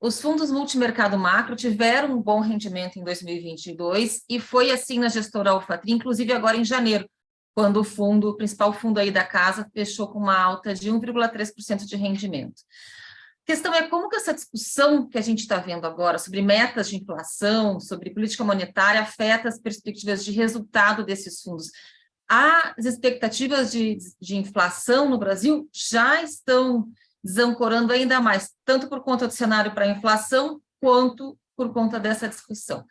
os fundos multimercado macro tiveram um bom rendimento em 2022 e foi assim na gestora Alphatri, inclusive agora em janeiro, quando o principal fundo aí da casa fechou com uma alta de 1,3% de rendimento. A questão é como que essa discussão que a gente está vendo agora sobre metas de inflação, sobre política monetária, afeta as perspectivas de resultado desses fundos. As expectativas de inflação no Brasil já estão desancorando ainda mais, tanto por conta do cenário para a inflação, quanto por conta dessa discussão.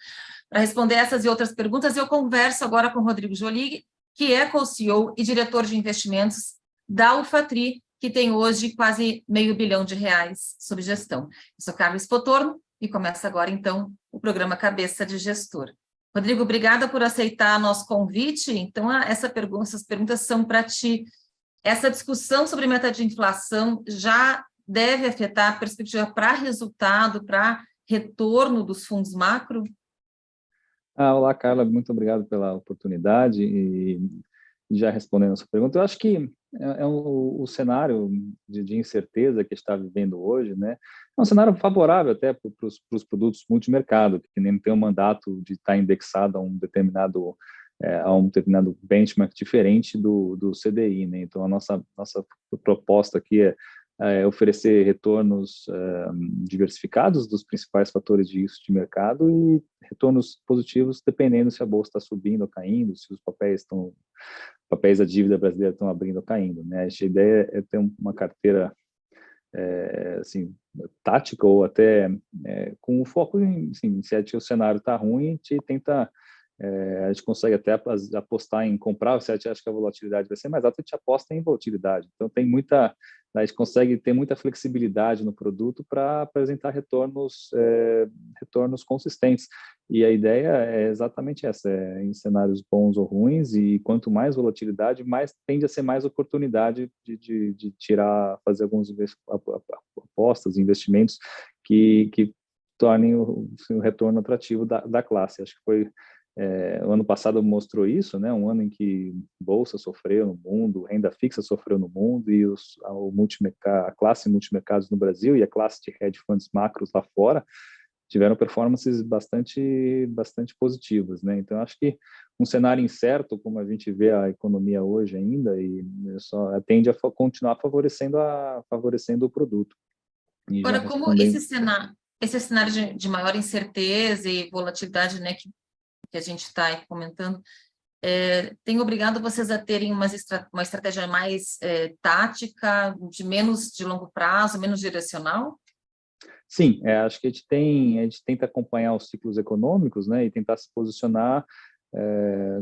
Para responder essas e outras perguntas, eu converso agora com o Rodrigo Jolig, que é co-CEO e diretor de investimentos da Alphatri, que tem hoje quase R$500 milhão sob gestão. Eu sou Carlos Potorno e começa agora, então, o programa Cabeça de Gestor. Rodrigo, obrigada por aceitar nosso convite. Então, essas perguntas são para ti. Essa discussão sobre meta de inflação já deve afetar a perspectiva para resultado, para retorno dos fundos macro? Olá, Carla, muito obrigado pela oportunidade e já respondendo a sua pergunta, eu acho que o cenário de incerteza que está vivendo hoje, né, é um cenário favorável até para os produtos multimercado, que nem tem um mandato de estar indexado a um determinado benchmark diferente do CDI, né? Então a nossa proposta aqui é oferecer retornos diversificados dos principais fatores de risco de mercado e retornos positivos dependendo se a bolsa está subindo ou caindo, se os papéis da dívida brasileira estão abrindo ou caindo, né? A ideia é ter uma carteira assim, tática ou até com o foco em, assim, se o cenário está ruim, a gente tenta a gente consegue até apostar em comprar, se a gente acha que a volatilidade vai ser mais alta, a gente aposta em volatilidade. Então, a gente consegue ter muita flexibilidade no produto para apresentar retornos consistentes. E a ideia é exatamente essa, em cenários bons ou ruins, e quanto mais volatilidade, mais tende a ser mais oportunidade de fazer algumas apostas, investimentos que tornem o retorno atrativo da classe. Acho que foi o ano passado mostrou isso, né? Um ano em que bolsa sofreu no mundo, renda fixa sofreu no mundo e a classe multimercados no Brasil e a classe de hedge funds macros lá fora tiveram performances bastante positivas, né? Então acho que um cenário incerto, como a gente vê a economia hoje ainda, e só tende a continuar favorecendo o produto. Agora, como esse cenário de maior incerteza e volatilidade, né, que a gente está comentando, tem obrigado vocês a terem uma estratégia mais tática, de longo prazo, menos direcional? Sim, acho que a gente tenta acompanhar os ciclos econômicos, né, e tentar se posicionar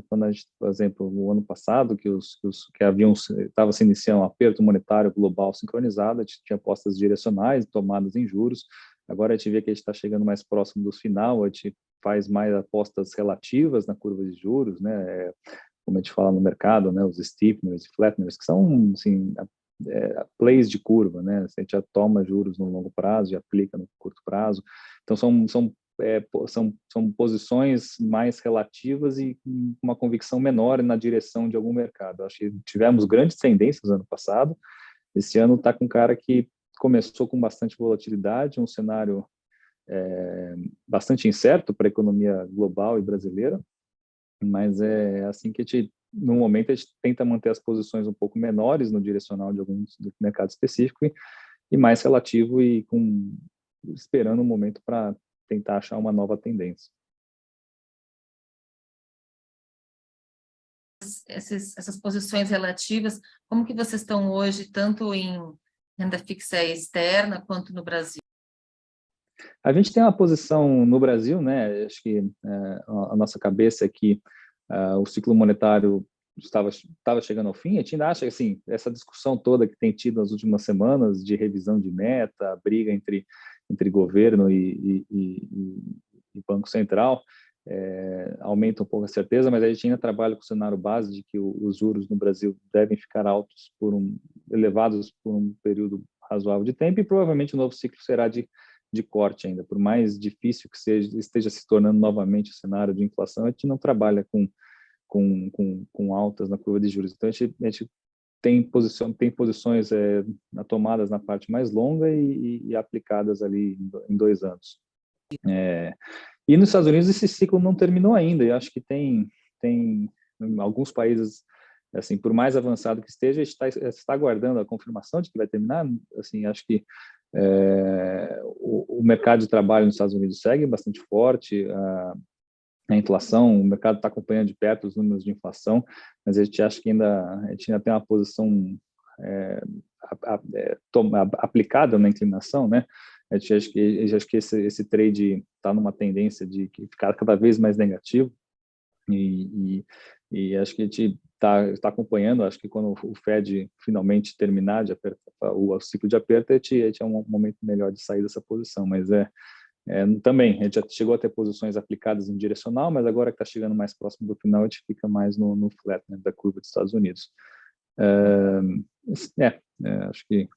quando a gente, por exemplo, no ano passado, que estava se iniciando um aperto monetário global sincronizado, a gente tinha apostas direcionais, tomadas em juros. Agora a gente vê que a gente está chegando mais próximo do final, a gente faz mais apostas relativas na curva de juros, né? Como a gente fala no mercado, né? Os steepeners e flatteners, que são, assim, plays de curva, né? A gente já toma juros no longo prazo e aplica no curto prazo. Então são posições mais relativas e com uma convicção menor na direção de algum mercado. Acho que tivemos grandes tendências no ano passado. Esse ano está com um cara que começou com bastante volatilidade, um cenário bastante incerto para a economia global e brasileira, mas é assim que no momento a gente tenta manter as posições um pouco menores no direcional de algum mercado específico e mais relativo e esperando um momento para tentar achar uma nova tendência. Essas posições relativas, como que vocês estão hoje, tanto em renda fixa externa quanto no Brasil? A gente tem uma posição no Brasil, né? Acho que a nossa cabeça é que o ciclo monetário estava chegando ao fim. A gente ainda acha que, assim, essa discussão toda que tem tido nas últimas semanas de revisão de meta, briga entre governo e Banco Central, aumenta um pouco a certeza, mas a gente ainda trabalha com o cenário base de que os juros no Brasil devem ficar elevados por um período razoável de tempo e provavelmente o novo ciclo será de corte ainda. Por mais difícil que esteja se tornando novamente o cenário de inflação, a gente não trabalha com altas na curva de juros. Então, a gente tem posições tomadas na parte mais longa e aplicadas ali em 2 anos. E nos Estados Unidos esse ciclo não terminou ainda, e acho que tem em alguns países, assim, por mais avançado que esteja, está aguardando a confirmação de que vai terminar. Assim, acho que o mercado de trabalho nos Estados Unidos segue bastante forte, a inflação, o mercado está acompanhando de perto os números de inflação, mas a gente acha que a gente ainda tem uma posição aplicada na inclinação, né? A gente acha que esse trade está numa tendência de ficar cada vez mais negativo, e acho que a gente está acompanhando. Acho que quando o Fed finalmente terminar de apertar o ciclo de aperto, a gente é um momento melhor de sair dessa posição, mas também, a gente já chegou a ter posições aplicadas em direcional, mas agora que está chegando mais próximo do final, a gente fica mais no flat, né, da curva dos Estados Unidos. Acho que...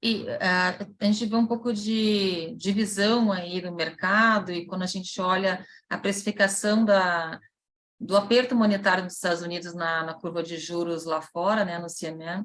E a gente vê um pouco de divisão aí do mercado, e quando a gente olha a precificação do aperto monetário dos Estados Unidos na curva de juros lá fora, né, no CME,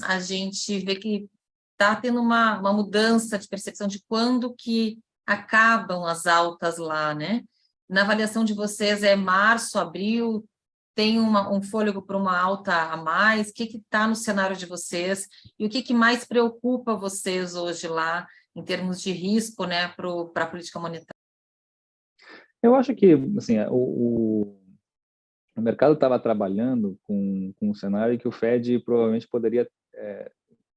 a gente vê que está tendo uma mudança de percepção de quando que acabam as altas lá, né? Na avaliação de vocês, março, abril, tem um fôlego para uma alta a mais? O que está no cenário de vocês? E o que mais preocupa vocês hoje lá, em termos de risco, né, para a política monetária? Eu acho que, assim, o mercado estava trabalhando com um cenário que o Fed provavelmente poderia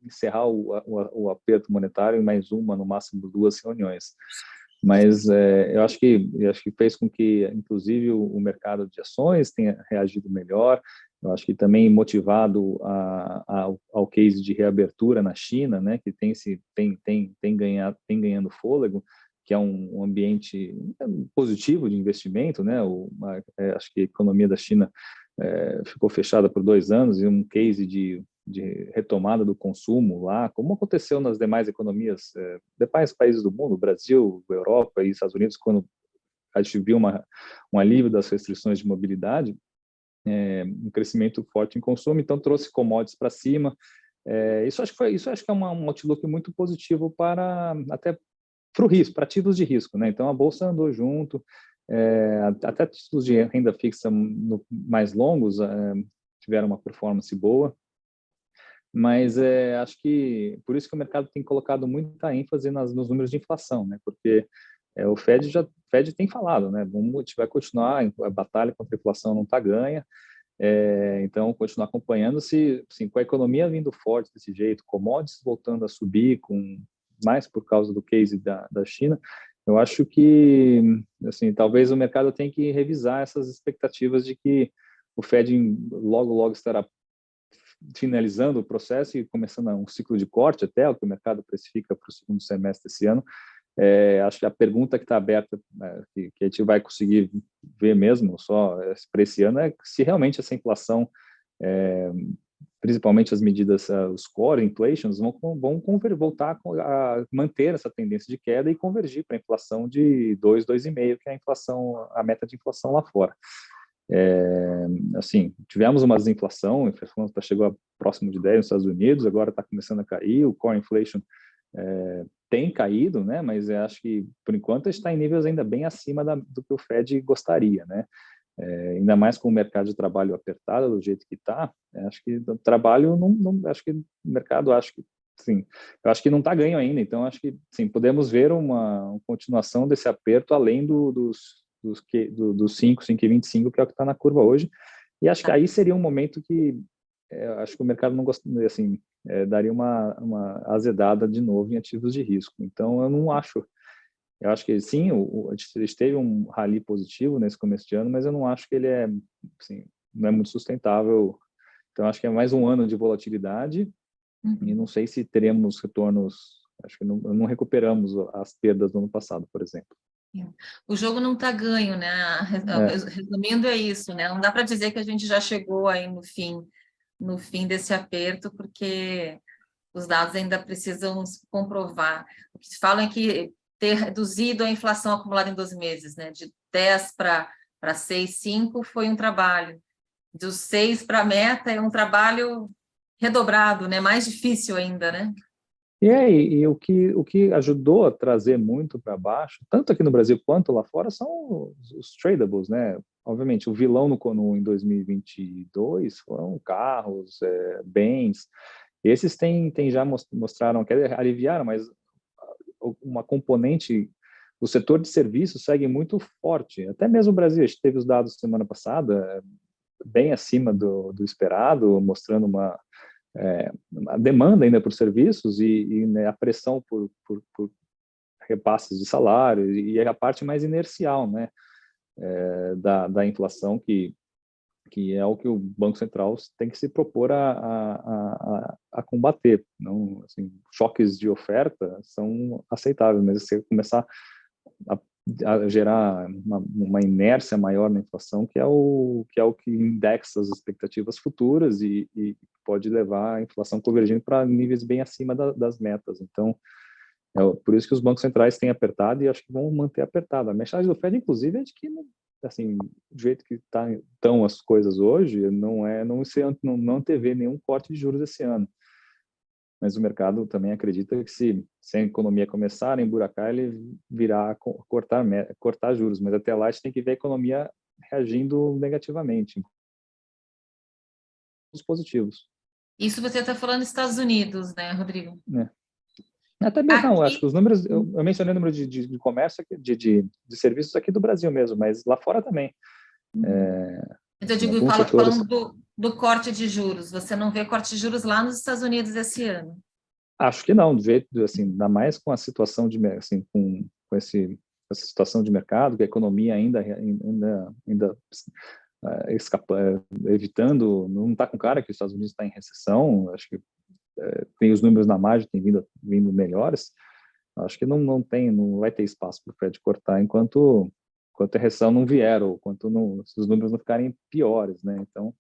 encerrar o aperto monetário em mais uma, no máximo 2 reuniões. Mas eu acho que fez com que, inclusive, o mercado de ações tenha reagido melhor. Eu acho que também motivado ao case de reabertura na China, né, que tem ganhando fôlego, que é um ambiente positivo de investimento, né? Acho que a economia da China ficou fechada por 2 anos, e um case de retomada do consumo lá, como aconteceu nas demais economias, demais países do mundo, Brasil, Europa e Estados Unidos, quando a gente viu um alívio das restrições de mobilidade, um crescimento forte em consumo, então trouxe commodities para cima. Isso acho que é um outlook muito positivo até para o risco, para ativos de risco, né? Então a bolsa andou junto, até títulos de renda fixa mais longos tiveram uma performance boa. Mas acho que por isso que o mercado tem colocado muita ênfase nos números de inflação, né? Porque o Fed tem falado, né? A gente vai continuar, a batalha contra a inflação não está ganha, então continuar acompanhando. Com a economia vindo forte desse jeito, commodities voltando a subir, mais por causa do case da China, eu acho que, assim, talvez o mercado tenha que revisar essas expectativas de que o Fed logo estará finalizando o processo e começando um ciclo de corte, até o que o mercado precifica para o segundo semestre desse ano. Acho que a pergunta que está aberta, que a gente vai conseguir ver mesmo só para esse ano, é se realmente essa inflação, principalmente as medidas, os core inflations, vão voltar a manter essa tendência de queda e convergir para a inflação de 2,5%, que é a meta de inflação lá fora. Assim, tivemos uma desinflação, a inflação chegou próximo de 10 nos Estados Unidos, agora está começando a cair, o core inflation tem caído, né? Mas eu acho que, por enquanto, está em níveis ainda bem acima do que o Fed gostaria, né? Ainda mais com o mercado de trabalho apertado do jeito que está. Acho que o trabalho acho que o mercado, sim, eu acho que não está ganho ainda. Então acho que sim, podemos ver uma continuação desse aperto além dos 5,25, que é o que está na curva hoje. E acho que aí seria um momento que acho que o mercado não gosta, assim, daria uma azedada de novo em ativos de risco. Então eu não acho. Eu acho que sim, a gente teve um rally positivo nesse começo de ano, mas eu não acho que ele assim, não é muito sustentável. Então acho que é mais um ano de volatilidade, e não sei se teremos retornos. Acho que não recuperamos as perdas do ano passado, por exemplo. O jogo não está ganho, né? Resumindo, é isso, né? Não dá para dizer que a gente já chegou aí no fim desse aperto, porque os dados ainda precisam se comprovar. O que se fala é que ter reduzido a inflação acumulada em 12 meses, né? De 10 para 6, 5, foi um trabalho. dos 6 para a meta é um trabalho redobrado, né? Mais difícil ainda, né? E o que ajudou a trazer muito para baixo, tanto aqui no Brasil quanto lá fora, são os tradables, né? Obviamente, o vilão em 2022 foram carros, bens. Esses já mostraram que aliviaram, mas uma componente, o setor de serviços segue muito forte. Até mesmo o Brasil, a gente teve os dados semana passada, bem acima do esperado, mostrando a demanda ainda por serviços né, a pressão por repasses de salário e a parte mais inercial, né, da inflação, que é o que o Banco Central tem que se propor a combater. Não, assim, choques de oferta são aceitáveis, mas se começar a, a gerar uma inércia maior na inflação, que indexa as expectativas futuras e pode levar a inflação convergindo para níveis bem acima das metas. Então, por isso que os bancos centrais têm apertado e acho que vão manter apertado. A mensagem do Fed, inclusive, é de que assim, do jeito que estão as coisas hoje, não antevê nenhum corte de juros esse ano. Mas o mercado também acredita que se a economia começar a emburacar, ele virá cortar juros. Mas até lá a gente tem que ver a economia reagindo negativamente, os positivos. Isso você está falando dos Estados Unidos, né, Rodrigo? Até mesmo, não, acho Aqui, que os números, eu mencionei o número de comércio, de serviços aqui do Brasil mesmo, mas lá fora também. eu Assim, digo, alguns setores. falando do corte de juros, você não vê corte de juros lá nos Estados Unidos esse ano? Acho que não, do jeito, assim, ainda mais com a situação assim, com essa situação de mercado, que a economia ainda evitando, não está com cara que os Estados Unidos está em recessão, acho que tem os números na margem, tem vindo melhores, acho que não vai ter espaço para o Fed cortar enquanto a recessão não vier, ou se os números não ficarem piores, né? Então,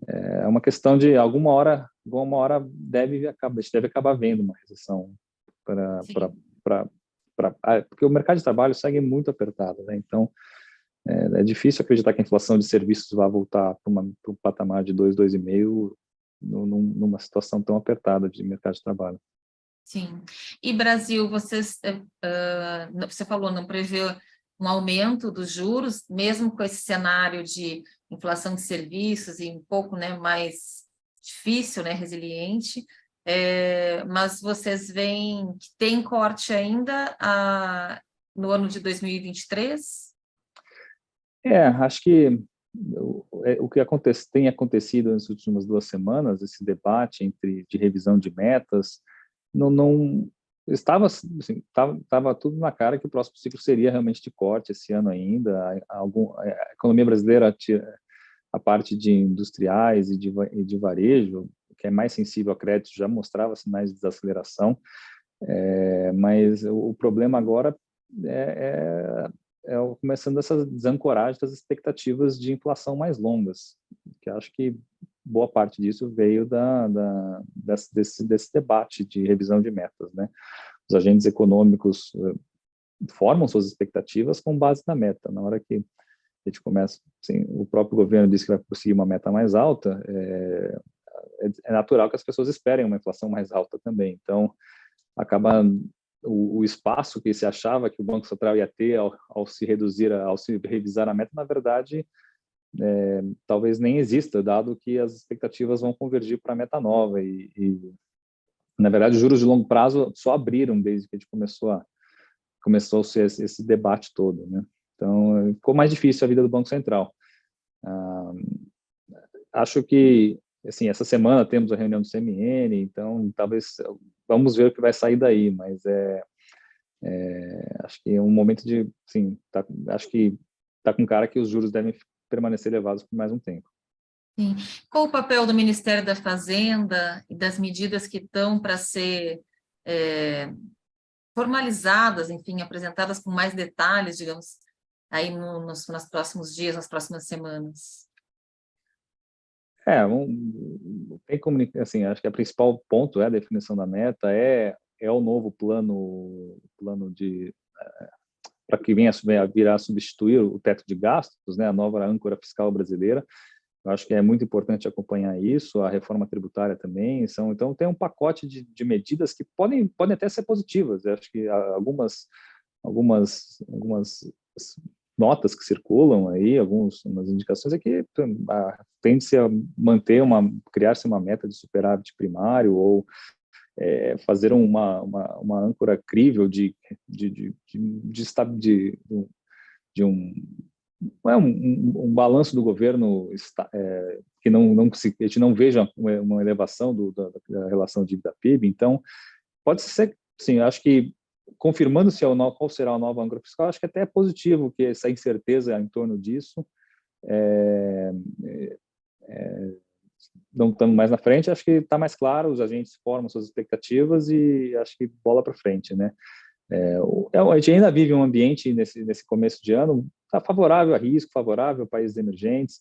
é uma questão de alguma hora a gente deve acabar vendo uma recessão porque o mercado de trabalho segue muito apertado, né? Então é difícil acreditar que a inflação de serviços vai voltar para um patamar de 2,5 numa situação tão apertada de mercado de trabalho. Sim. E Brasil, você falou, não prevê um aumento dos juros, mesmo com esse cenário de inflação de serviços e um pouco, né, mais difícil, né, resiliente, mas vocês veem que tem corte ainda no ano de 2023? Acho que o que tem acontecido nas últimas 2 semanas, esse debate de revisão de metas, não estava assim, estava tudo na cara que o próximo ciclo seria realmente de corte esse ano ainda. A economia brasileira, a parte de industriais e de varejo, que é mais sensível a crédito, já mostrava sinais de desaceleração, mas o problema agora começando essa desancoragem das expectativas de inflação mais longas, que acho que boa parte disso veio desse debate de revisão de metas, né? Os agentes econômicos formam suas expectativas com base na meta. Na hora que a gente começa, assim, o próprio governo diz que vai conseguir uma meta mais alta, é natural que as pessoas esperem uma inflação mais alta também. Então, acaba o espaço que se achava que o Banco Central ia ter ao se revisar a meta, na verdade, talvez nem exista, dado que as expectativas vão convergir para a meta nova na verdade, os juros de longo prazo só abriram desde que a gente começou a ser esse debate todo, né? Então, ficou mais difícil a vida do Banco Central. Acho que, assim, essa semana temos a reunião do CMN, então talvez vamos ver o que vai sair daí, mas acho que é um momento de, sim, acho que está com cara que os juros devem permanecer elevados por mais um tempo. Sim. Qual o papel do Ministério da Fazenda e das medidas que estão para ser formalizadas, enfim, apresentadas com mais detalhes, digamos, aí nos próximos dias, nas próximas semanas? Assim, acho que o principal ponto é a definição da meta, o novo plano de para que virar a substituir o teto de gastos, né, a nova âncora fiscal brasileira. Eu acho que é muito importante acompanhar isso, a reforma tributária também. Então, tem um pacote de medidas que podem até ser positivas. Eu acho que algumas notas que circulam aí, algumas indicações é que tende-se a criar-se uma meta de superávit primário ou fazer uma âncora crível de um balanço do governo que a gente não veja uma elevação da relação dívida-PIB. Então, pode ser, sim, acho que confirmando-se qual será a nova âncora fiscal, acho que até é positivo que essa incerteza em torno disso não estando mais na frente, acho que está mais claro, os agentes formam suas expectativas e acho que bola para frente, né? A gente ainda vive um ambiente nesse começo de ano tá favorável a risco, favorável a países emergentes.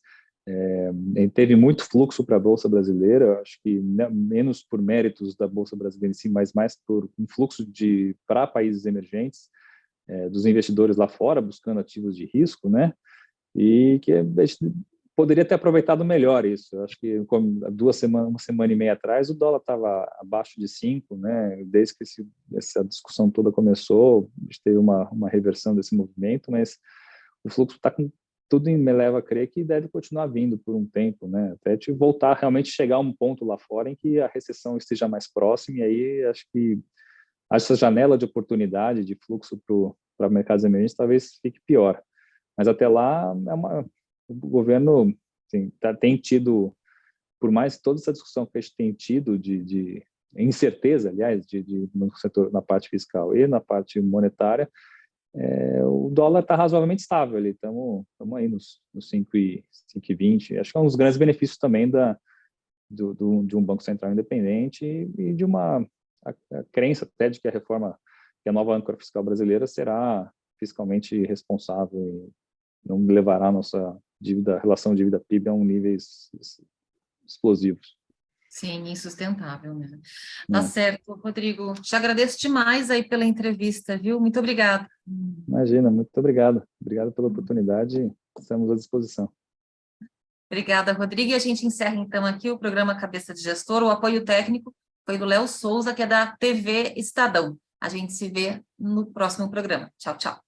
Teve muito fluxo para a Bolsa Brasileira, acho que menos por méritos da Bolsa Brasileira em si, mas mais por um fluxo para países emergentes, dos investidores lá fora, buscando ativos de risco, né? E que a gente poderia ter aproveitado melhor isso. Eu acho que uma semana e meia atrás, o dólar estava abaixo de 5, né? Desde que essa discussão toda começou, a gente teve uma reversão desse movimento, mas o fluxo está com tudo me leva a crer que deve continuar vindo por um tempo, né? Até te voltar realmente chegar a um ponto lá fora em que a recessão esteja mais próxima, e aí acho que essa janela de oportunidade de fluxo para mercados emergentes talvez fique pior. Mas até lá o governo assim, tem tido, por mais toda essa discussão que a gente tem tido de incerteza, aliás, no setor, na parte fiscal e na parte monetária, o dólar está razoavelmente estável ali, estamos aí nos 5,20. Acho que é um dos grandes benefícios também de um Banco Central independente e de a crença até de que que a nova âncora fiscal brasileira será fiscalmente responsável e não levará a nossa relação dívida-PIB a níveis explosivos. Sim, insustentável, né? Tá É. certo, Rodrigo. Te agradeço demais aí pela entrevista, viu? Muito obrigada. Imagina, muito obrigado. Obrigado pela oportunidade. Estamos à disposição. Obrigada, Rodrigo. E a gente encerra, então, aqui o programa Cabeça de Gestor. O apoio técnico foi do Léo Souza, que é da TV Estadão. A gente se vê no próximo programa. Tchau, tchau.